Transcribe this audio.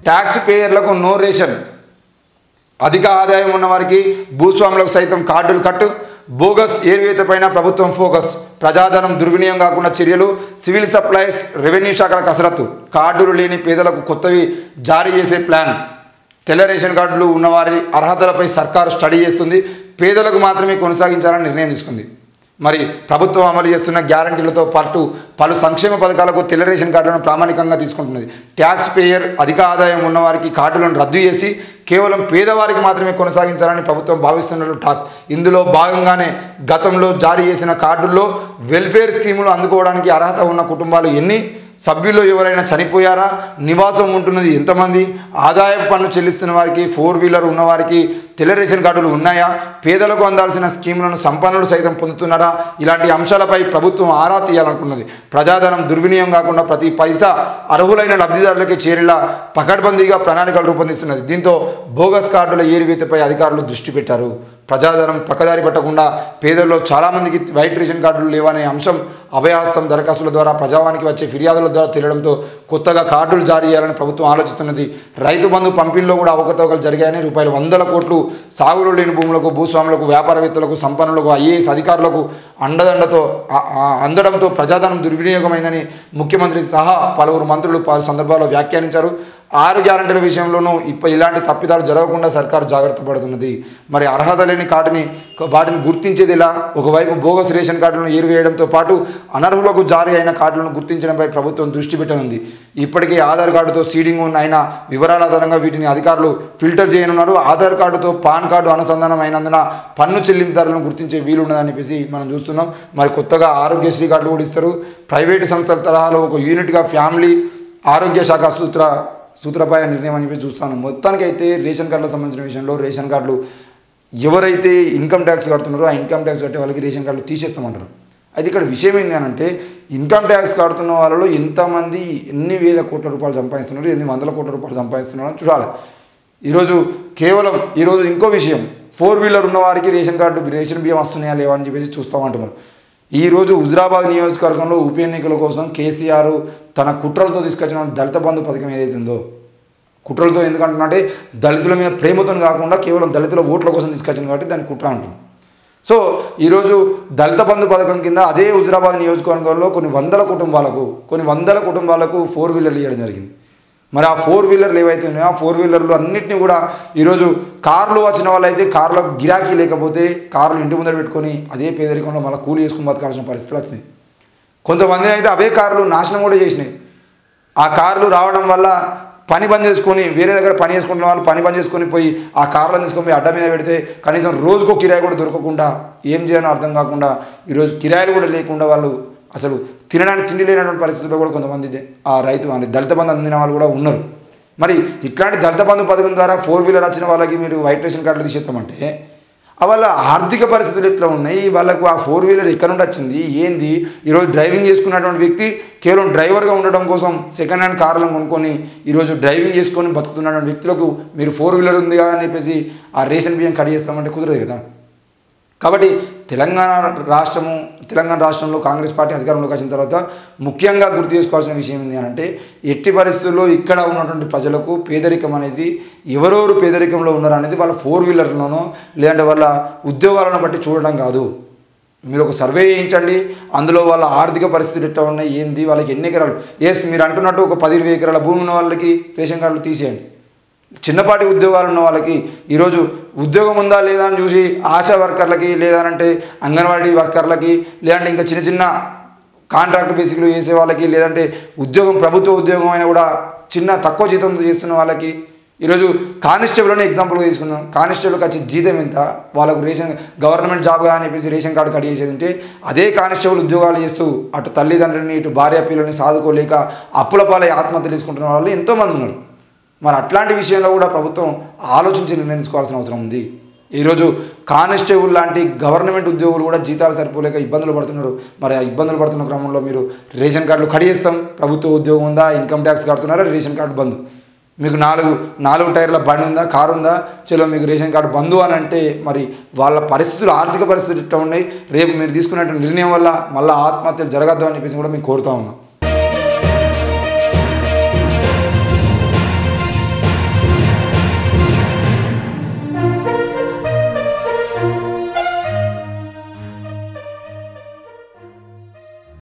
Tax పేయర్లకు no ration, అధిక ఆదాయం ఉన్నవారికి భూస్వాములకు సైతం కార్డులు కట్టు, బోగస్ ఏరివేతపైన ప్రభుత్వం ఫోకస్, ప్రజాధనం దుర్వినియోగం కాకుండా చర్యలు, సివిల్ సప్లైస్ రెవెన్యూ శాఖల కసరత్తు, కార్డులు లేని పేదలకు కొత్తవి జారీ చేసే ప్లాన్, తెల్ల రేషన్ కార్డులు ఉన్నవారి అర్హతలపై సర్కారు స్టడీ చేస్తుంది, పేదలకు మాత్రమే కొనసాగించాలని నిర్ణయం తీసుకుంది. మరి ప్రభుత్వం అమలు చేస్తున్న గ్యారంటీలతో పాటు పలు సంక్షేమ పథకాలకు తెల్ల రేషన్ కార్డులను ప్రామాణికంగా తీసుకుంటున్నది. ట్యాక్స్ పేయర్ అధిక ఆదాయం ఉన్నవారికి కార్డులను రద్దు చేసి కేవలం పేదవారికి మాత్రమే కొనసాగించాలని ప్రభుత్వం భావిస్తున్నట్లు టాక్. ఇందులో భాగంగానే గతంలో జారీ చేసిన కార్డుల్లో వెల్ఫేర్ స్కీములు అందుకోవడానికి అర్హత ఉన్న కుటుంబాలు ఎన్ని, సభ్యుల్లో ఎవరైనా చనిపోయారా, నివాసం ఉంటున్నది ఎంతమంది, ఆదాయపు పన్ను చెల్లిస్తున్న వారికి, 4 వీలర్ ఉన్నవారికి తెల్ల రేషన్ కార్డులు ఉన్నాయా, పేదలకు అందాల్సిన స్కీములను సంపన్నులు సైతం పొందుతున్నారా, ఇలాంటి అంశాలపై ప్రభుత్వం ఆరా తీయాలనుకున్నది. ప్రజాధనం దుర్వినియోగం కాకుండా ప్రతి పైసా అర్హులైన లబ్ధిదారులకే చేరేలా పకడ్బందీగా ప్రణాళికలు రూపొందిస్తున్నది. దీంతో బోగస్ కార్డుల ఏరివేతపై అధికారులు దృష్టి పెట్టారు. ప్రజాధనం పక్కదారి పట్టకుండా పేదల్లో చాలామందికి వైట్ రేషన్ కార్డులు లేవనే అంశం అభయహస్తం దరఖాస్తుల ద్వారా ప్రజావానికి వచ్చే ఫిర్యాదుల ద్వారా తెలియడంతో కొత్తగా కార్డులు జారీ చేయాలని ప్రభుత్వం ఆలోచిస్తున్నది. రైతు బంధు పంపిణీలో కూడా అవకతవకలు జరిగాయని రూపాయలు 100 కోట్లు సాగులో లేని భూములకు, భూస్వాములకు, వ్యాపారవేత్తలకు, సంపన్నులకు, ఐఏఎస్ అధికారులకు అందడంతో ప్రజాధనం దుర్వినియోగమైందని ముఖ్యమంత్రి సహా పలువురు మంత్రులు పలు సందర్భాల్లో వ్యాఖ్యానించారు. 6 గ్యారంటీల విషయంలోనూ ఇలాంటి తప్పిదాలు జరగకుండా సర్కారు జాగ్రత్త పడుతున్నది. మరి అర్హత లేని వాటిని గుర్తించేది ఎలా? ఒకవైపు బోగస్ రేషన్ కార్డులను ఏరివేయడంతో పాటు అనర్హులకు జారీ అయిన కార్డులను గుర్తించడంపై ప్రభుత్వం దృష్టి పెట్టనుంది. ఇప్పటికే ఆధార్ కార్డుతో సీడింగ్ అయిన వివరాల ఆధారంగా వీటిని అధికారులు ఫిల్టర్ చేయనున్నారు. ఆధార్ కార్డుతో పాన్ కార్డు అనుసంధానం అయినందున పన్ను చెల్లింపుదారులను గుర్తించే వీలున్నదని చెప్పేసి మనం చూస్తున్నాం. మరి కొత్తగా ఆరోగ్యశ్రీ కార్డులు కూడా ఇస్తారు. ప్రైవేటు సంస్థల తరహాలో ఒక యూనిట్గా ఫ్యామిలీ ఆరోగ్య శాఖ సూత్రపాయ నిర్ణయం అని చెప్పి చూస్తాను. మొత్తానికైతే రేషన్ కార్డులకు సంబంధించిన విషయంలో రేషన్ కార్డులు ఎవరైతే ఇన్కమ్ ట్యాక్స్ కడుతున్నారో ఆ ఇన్కమ్ ట్యాక్స్ కట్టే వాళ్ళకి రేషన్ కార్డులు తీసేస్తామంటారు. అయితే ఇక్కడ విషయం ఏంటి అని అంటే ఇన్కమ్ ట్యాక్స్ కడుతున్న వాళ్ళలో ఎంతమంది ఎన్ని వేల కోట్ల రూపాయలు సంపాదిస్తున్నారు, ఎన్ని వందల కోట్ల రూపాయలు సంపాదిస్తున్నారు అని చూడాలి. ఈరోజు ఇంకో విషయం, 4 వీలర్ ఉన్నవారికి రేషన్ బియ్యం వస్తున్నాయా లేవా అని చెప్పేసి చూస్తామంటున్నారు. ఈరోజు హుజురాబాద్ నియోజకవర్గంలో ఉప ఎన్నికల కోసం కేసీఆర్ తన కుట్రలతో తీసుకొచ్చిన దళిత బంధు పథకం ఏదైతుందో, కుట్రలతో ఎందుకంటున్నారంటే దళితుల మీద ప్రేమతో కాకుండా కేవలం దళితుల ఓట్ల కోసం తీసుకొచ్చింది కాబట్టి దాన్ని కుట్ర అంటుంది. సో ఈరోజు దళిత బంధు పథకం కింద అదే హుజురాబాద్ నియోజకవర్గంలో కొన్ని వందల కుటుంబాలకు 4 వీలర్లు ఇవ్వడం జరిగింది. మరి ఆ 4 వీలర్లు ఏవైతే ఉన్నాయో ఆ 4 వీలర్లు అన్నింటినీ కూడా ఈరోజు కార్లు వచ్చిన వాళ్ళు అయితే కార్లకు గిరాకీ లేకపోతే కార్లు ఇంటి ముందర పెట్టుకొని అదే పేదరికంలో మళ్ళీ కూలి చేసుకుని బతకాల్సిన పరిస్థితులు వచ్చినాయి. కొంతమంది అయితే అవే కార్లు నాశనం కూడా చేసినాయి. ఆ కార్లు రావడం వల్ల పని బంద్ చేసుకొని వేరే దగ్గర పని చేసుకుంటున్న వాళ్ళు పని బంద్ చేసుకొని పోయి ఆ కార్లను తీసుకొని పోయి అడ్డ మీద పెడితే కనీసం రోజుకో కిరాయి కూడా దొరకకుండా ఏం చేయాలో అర్థం కాకుండా ఈరోజు కిరాయిలు కూడా లేకుండా వాళ్ళు అసలు తినడానికి తిండి లేనటువంటి పరిస్థితుల్లో కూడా కొంతమంది ఆ రైతు దళిత బంధు అందిన వాళ్ళు కూడా ఉన్నారు. మరి ఇట్లాంటి దళిత బంధు పథకం ద్వారా 4 వీలర్ వచ్చిన వాళ్ళకి మీరు వైట్ రేషన్ కార్డులు తీసేస్తామంటే వాళ్ళ ఆర్థిక పరిస్థితులు ఎట్లా ఉన్నాయి, వాళ్ళకు ఆ 4 వీలర్ ఎక్కడ నుండి వచ్చింది ఏంది? ఈరోజు డ్రైవింగ్ చేసుకున్నటువంటి వ్యక్తి కేవలం డ్రైవర్గా ఉండడం కోసం సెకండ్ హ్యాండ్ కార్లను కొనుక్కొని ఈరోజు డ్రైవింగ్ చేసుకొని బతుకుతున్నటువంటి వ్యక్తులకు మీరు 4 వీలర్ ఉంది కదా అని చెప్పేసి ఆ రేషన్ బియ్యం కట్ చేస్తామంటే కుదరదు కదా. కాబట్టి తెలంగాణ రాష్ట్రంలో కాంగ్రెస్ పార్టీ అధికారంలోకి వచ్చిన తర్వాత ముఖ్యంగా గుర్తు చేసుకోవాల్సిన విషయం ఏంటి అంటే ఎట్టి పరిస్థితుల్లో ఇక్కడ ఉన్నటువంటి ప్రజలకు పేదరికం అనేది ఎవరెవరు పేదరికంలో ఉన్నారు అనేది వాళ్ళ 4 వీలర్లోనో లేదంటే వాళ్ళ ఉద్యోగాలను బట్టి చూడడం కాదు. మీరు ఒక సర్వే చేయించండి, అందులో వాళ్ళ ఆర్థిక పరిస్థితులు ఎట్లా ఉన్నాయి ఏంది, వాళ్ళకి ఎన్ని ఎకరాలు, మీరు అంటున్నట్టు ఒక 10-20 ఎకరాల భూమి ఉన్న వాళ్ళకి రేషన్ కార్డులు తీసేయండి. చిన్నపాటి ఉద్యోగాలు ఉన్న వాళ్ళకి ఈరోజు ఉద్యోగం ఉందా లేదా అని చూసి ఆశా వర్కర్లకి లేదంటే అంగన్వాడీ వర్కర్లకి లేదంటే ఇంకా చిన్న కాంట్రాక్ట్ బేసిక్లో చేసే వాళ్ళకి లేదంటే ప్రభుత్వ ఉద్యోగం అయినా కూడా తక్కువ జీతంతో చేస్తున్న వాళ్ళకి ఈరోజు కానిస్టేబుల్ని ఎగ్జాంపుల్గా తీసుకుందాం. కానిస్టేబుల్కి వచ్చే జీతం ఎంత, వాళ్ళకు గవర్నమెంట్ జాబ్గా అని చెప్పేసి రేషన్ కార్డు కట్ చేసేది ఉంటే అదే కానిస్టేబుల్ ఉద్యోగాలు చేస్తూ అటు తల్లిదండ్రులని ఇటు భార్య పిల్లల్ని సాదుకోలేక అప్పుల పాలై ఆత్మహత్య తీసుకుంటున్న వాళ్ళు ఎంతోమంది ఉన్నారు. మరి అట్లాంటి విషయంలో కూడా ప్రభుత్వం ఆలోచించి నిర్ణయం తీసుకోవాల్సిన అవసరం ఉంది. ఈరోజు కానిస్టేబుల్ లాంటి గవర్నమెంట్ ఉద్యోగులు కూడా జీతాలు సరిపోలేక ఇబ్బందులు పడుతున్నారు. మరి ఆ ఇబ్బందులు పడుతున్న క్రమంలో మీరు రేషన్ కార్డులు కడిగేస్తాం, ప్రభుత్వ ఉద్యోగం ఉందా, ఇన్కమ్ ట్యాక్స్ కడుతున్నారా, రేషన్ కార్డు బంద్, మీకు 4 టైర్ల బండి ఉందా, కారు ఉందా, చలో మీకు రేషన్ కార్డు బంద్ అని అంటే మరి వాళ్ళ పరిస్థితులు ఆర్థిక పరిస్థితులు ఇట్లా ఉన్నాయి. రేపు మీరు తీసుకున్నటువంటి నిర్ణయం వల్ల మళ్ళీ ఆత్మహత్యలు జరగద్దు అని చెప్పేసి కూడా మేము కోరుతా ఉన్నాం.